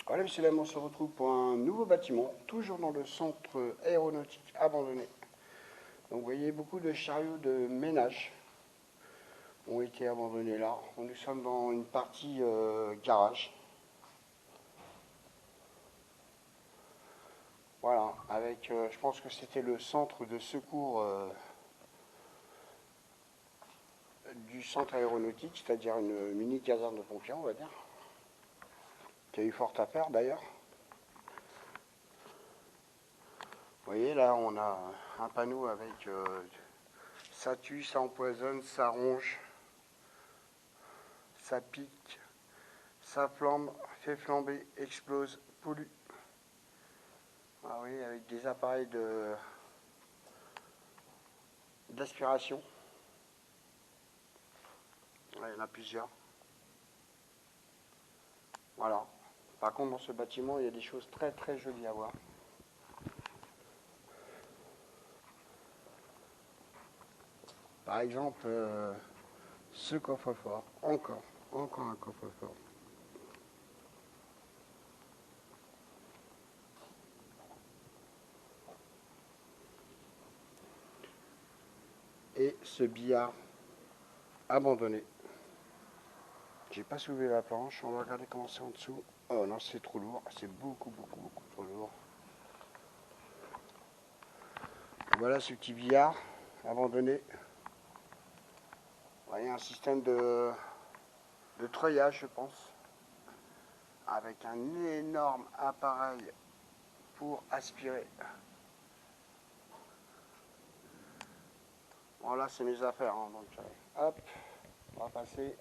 Voilà, messieurs, dames, on se retrouve pour un nouveau bâtiment, toujours dans le centre aéronautique abandonné. Donc, vous voyez, beaucoup de chariots de ménage ont été abandonnés là. Nous sommes dans une partie garage. Voilà, avec, je pense que c'était le centre de secours du centre aéronautique, c'est-à-dire une mini caserne de pompiers, on va dire, qui a eu fort à faire d'ailleurs. Vous voyez, là, on a un panneau avec ça tue, ça empoisonne, ça ronge, ça pique, ça flambe, fait flamber, explose, pollue. Ah oui, avec des appareils d'aspiration. Ouais, il y en a plusieurs. Voilà. Par contre, dans ce bâtiment, il y a des choses très très jolies à voir. Par exemple, ce coffre-fort. Encore un coffre-fort. Et ce billard abandonné. J'ai pas soulevé la planche, on va regarder comment c'est en dessous. Oh non, c'est trop lourd, c'est beaucoup trop lourd. Voilà ce petit billard abandonné. Vous voyez, un système de treuillage, je pense, avec un énorme appareil pour aspirer. Voilà, c'est mes affaires, hein, donc hop, on va passer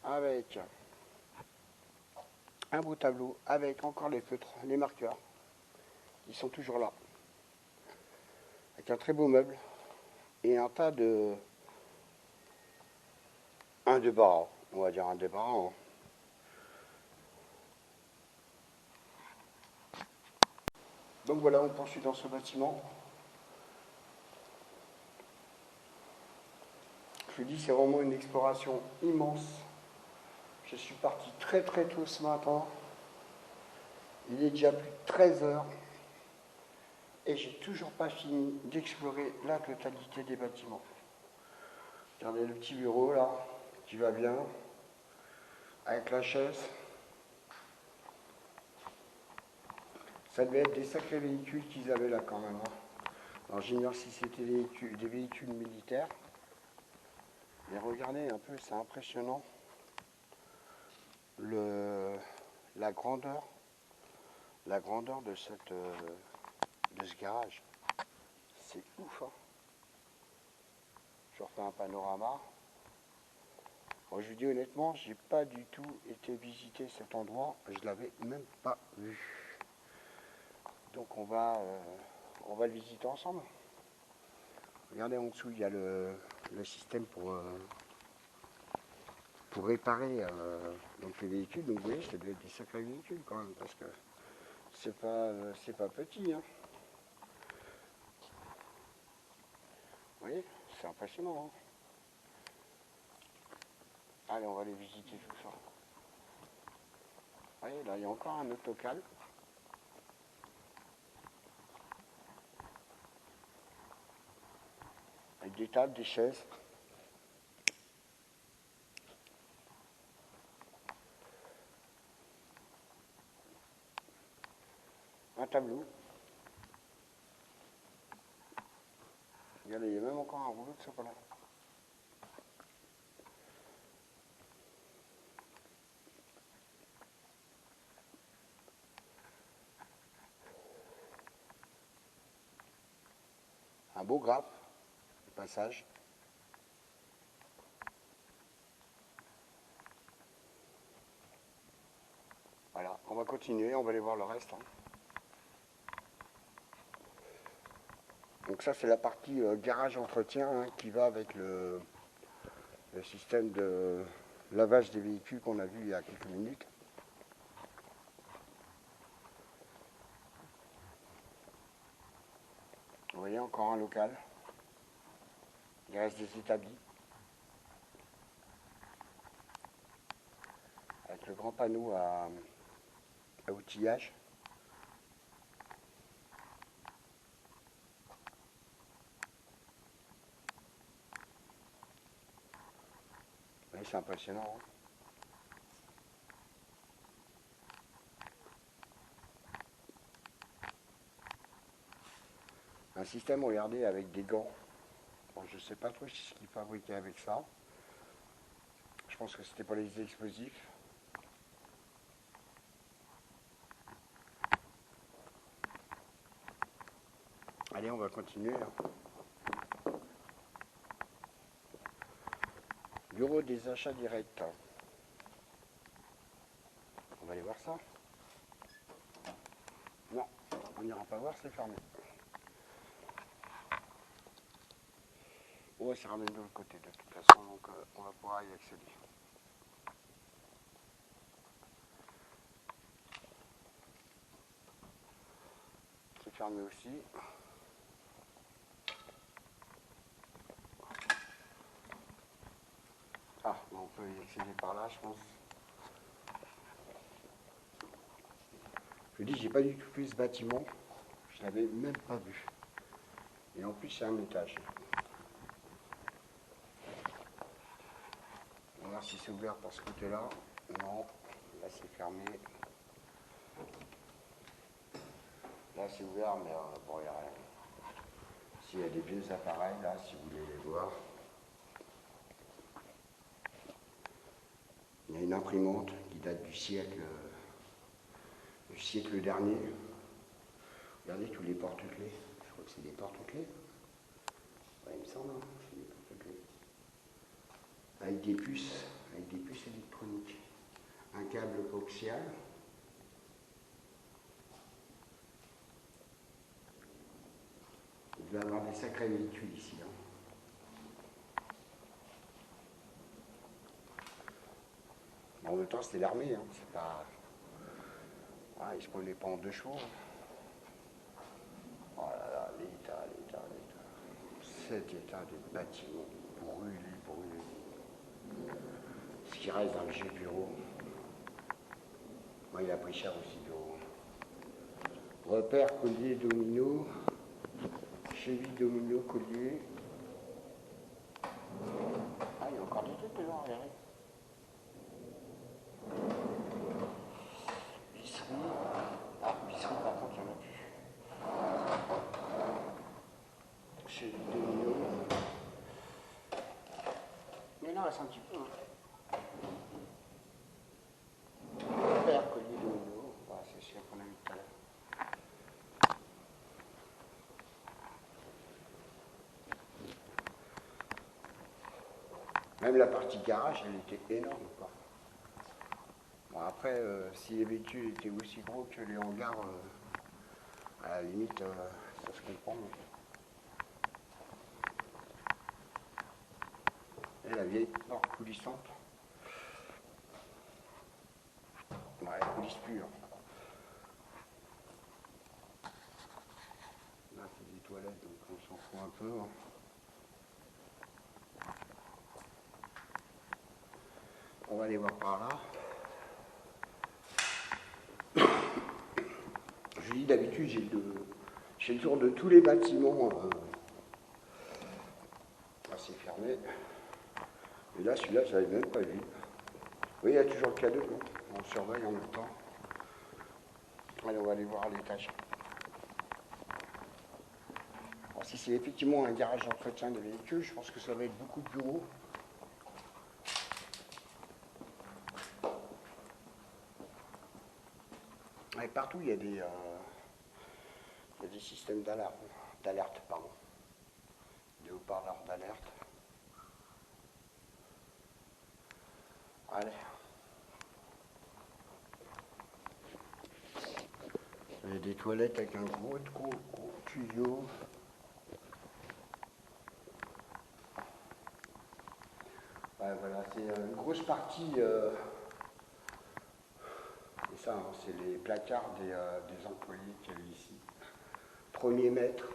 avec un beau tableau, avec encore les feutres, les marqueurs, qui sont toujours là, avec un très beau meuble, et un tas un débarras, on va dire un débarras. Hein. Donc voilà, on poursuit dans ce bâtiment. Je vous dis, c'est vraiment une exploration immense. Je suis parti très tôt ce matin. Il est déjà plus de 13 heures. Et j'ai toujours pas fini d'explorer la totalité des bâtiments. Regardez le petit bureau là, qui va bien, avec la chaise. Ça devait être des sacrés véhicules qu'ils avaient là quand même. Hein. Alors j'ignore si c'était des véhicules militaires. Mais regardez un peu, c'est impressionnant. La grandeur de ce garage. C'est ouf. Hein. Je refais un panorama. Bon, je vous dis honnêtement, j'ai pas du tout été visiter cet endroit. Je l'avais même pas vu. Donc on va le visiter ensemble. Regardez en dessous, il y a le système pour réparer donc les véhicules. Donc vous voyez, ça doit être des sacrés véhicules quand même, parce que c'est pas petit. Hein. Vous voyez, c'est impressionnant. Hein. Allez, on va aller visiter tout ça. Vous voyez, là, il y a encore un autocal. Avec des tables, des chaises. Un tableau. Regardez, il y a même encore un rouleau de chocolat. Un beau graphe, le passage. Voilà, on va continuer, on va aller voir le reste. Hein. Donc ça c'est la partie garage entretien hein, qui va avec le système de lavage des véhicules qu'on a vu il y a quelques minutes. Vous voyez encore un local. Il reste des établis. Avec le grand panneau à outillage. Oui, c'est impressionnant. Hein. Un système, regardez, avec des gants. Bon, je ne sais pas trop ce qu'ils fabriquaient avec ça. Je pense que c'était pour les explosifs. Allez, on va continuer. Hein. Bureau des achats directs. On va aller voir ça. Non, on n'ira pas voir, c'est fermé. Ouais, c'est ramené de l'autre côté de toute façon, donc on va pouvoir y accéder. C'est fermé aussi. Ah, on peut y accéder par là, je pense. Je dis, j'ai pas du tout vu ce bâtiment. Je l'avais même pas vu. Et en plus, c'est un étage. On va voir si c'est ouvert par ce côté-là. Non, là c'est fermé. Là c'est ouvert, mais bon, il n'y a rien. S'il y a des vieux appareils, là, si vous voulez les voir. Il y a une imprimante qui date du siècle dernier. Regardez tous les porte-clés. Je crois que c'est des porte-clés. Ouais, il me semble, hein, c'est des porte-clés. Avec des puces électroniques. Un câble coaxial. Il devait y avoir des sacrés véhicules ici. Hein. En même temps, c'était l'armée. Hein. C'est pas... Ah, ils ne se prenaient pas en 2 chevaux. Hein. Oh là là, l'état. Cet état des bâtiments brûlés. Ce qui reste dans le vieux bureau. Moi, il a pris cher aussi, bureau. Repère, collier, domino. Cheville, domino, collier. Ah, il y a encore des trucs dedans, regardez. Bisserie. Ah, bisserie, par contre, il n'y en a plus. Cheville, domino. Mais non, c'est un petit peu. Hein. Repère, collier, domino. Ah, c'est celui qu'on a mis tout à l'heure. Même la partie garage, elle était énorme. Quoi. Bon, après, si les véhicules étaient aussi gros que les hangars, à la limite, ça se comprend. Et la vieille porte coulissante. Ouais, elle coulisse plus. Hein. Là, c'est des toilettes, donc on s'en fout un peu. Hein. On va aller voir par là. Je dis d'habitude, j'ai le tour de tous les bâtiments. Ah, c'est fermé. Et là, celui-là, je l'avais même pas vu. Oui, il y a toujours le cadeau. Non, on surveille en même temps. Allez, on va aller voir à l'étage. Alors, si c'est effectivement un garage d'entretien des véhicules, je pense que ça va être beaucoup de bureaux. Et partout, il y a des systèmes d'alerte, pardon. Des haut-parleurs d'alerte. Allez. Il y a des toilettes avec un gros tuyau. Ouais, voilà, c'est une grosse partie. C'est ça, hein, c'est les placards des employés qu'il y a eu ici. Premier mètre.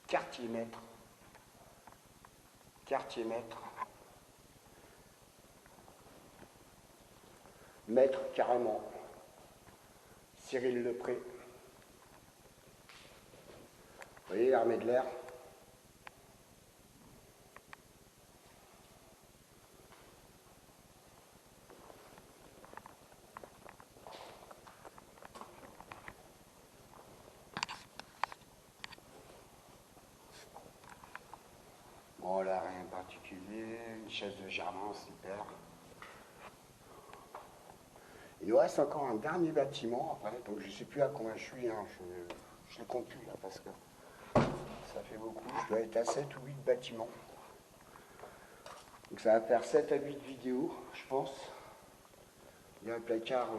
Quartier mètre. Maître carrément. Cyril Lepré. Vous voyez l'armée de l'air? Bon là, rien de particulier. Une chaise de jardin, super. Il nous reste encore un dernier bâtiment après, donc je ne sais plus à combien je suis, hein. Je ne compte plus là parce que ça fait beaucoup. Je dois être à 7 ou 8 bâtiments. Donc ça va faire 7 à 8 vidéos, je pense. Il y a un placard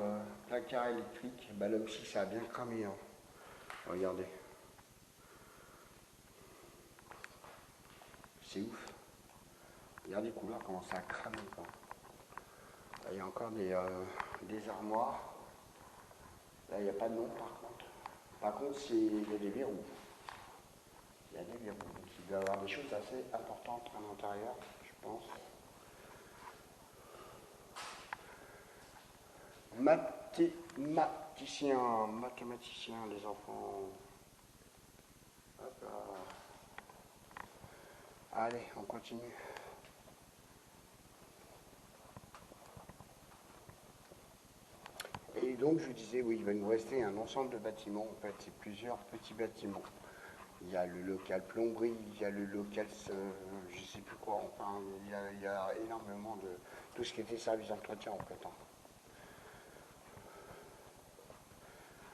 électrique. Bah, l'homme ci ça a bien cramé. Hein. Regardez. C'est ouf. Regardez les couleurs, comment ça a cramé. Quoi. Là, il y a encore des armoires. Là, il n'y a pas de nom par contre. Par contre, il y a des verrous. Il y a des verrous. Donc, il doit y avoir des choses assez importantes à l'intérieur, je pense. Mathématiciens, les enfants. Hop là. Allez, on continue. Et donc, je disais, oui, il va nous rester un ensemble de bâtiments. En fait, c'est plusieurs petits bâtiments. Il y a le local plomberie, il y a le local, je ne sais plus quoi, enfin, il y a énormément de tout ce qui était service d'entretien, en fait. Hein.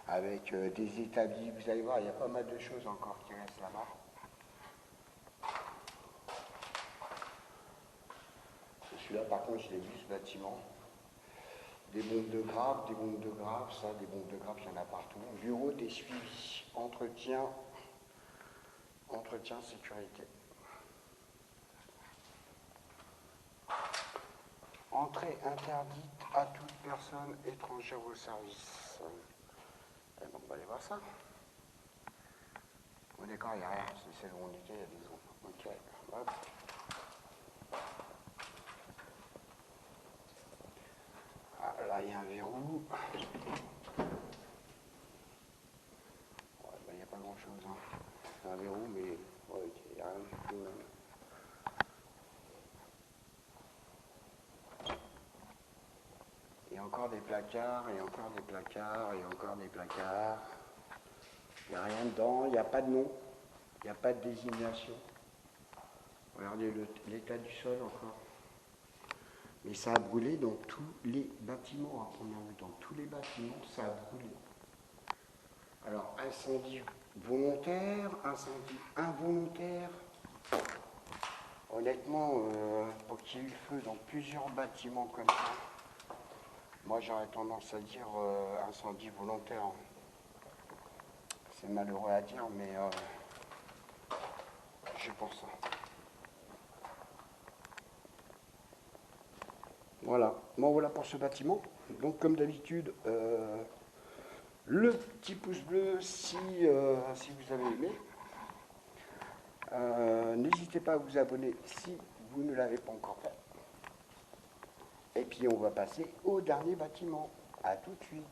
Avec des établis, vous allez voir, il y a pas mal de choses encore qui restent là-bas. Celui-là, par contre, je l'ai vu, ce bâtiment. Des bombes de graves, ça, des bombes de graves, il y en a partout. Bureau des suivis, entretien, sécurité. Entrée interdite à toute personne étrangère au service. Et donc, on va aller voir ça. Bon, d'accord, il n'y a rien, c'est celle où on était, il y a des zones. Ok, hop. Ah, là, il y a un verrou. Ouais, il n'y a pas grand-chose. Hein. C'est un verrou, mais ouais, il n'y a rien du tout. Même. Il y a encore des placards, et encore des placards, et encore des placards. Il n'y a rien dedans, il n'y a pas de nom, il n'y a pas de désignation. Regardez l'état du sol encore. Mais ça a brûlé dans tous les bâtiments, hein, on a vu dans tous les bâtiments, ça a brûlé. Alors, incendie volontaire, incendie involontaire. Honnêtement, pour qu'il y ait eu le feu dans plusieurs bâtiments comme ça, moi j'aurais tendance à dire incendie volontaire. C'est malheureux à dire, mais je pense ça. Voilà, bon voilà pour ce bâtiment. Donc comme d'habitude, le petit pouce bleu si vous avez aimé. N'hésitez pas à vous abonner si vous ne l'avez pas encore fait. Et puis on va passer au dernier bâtiment. A tout de suite.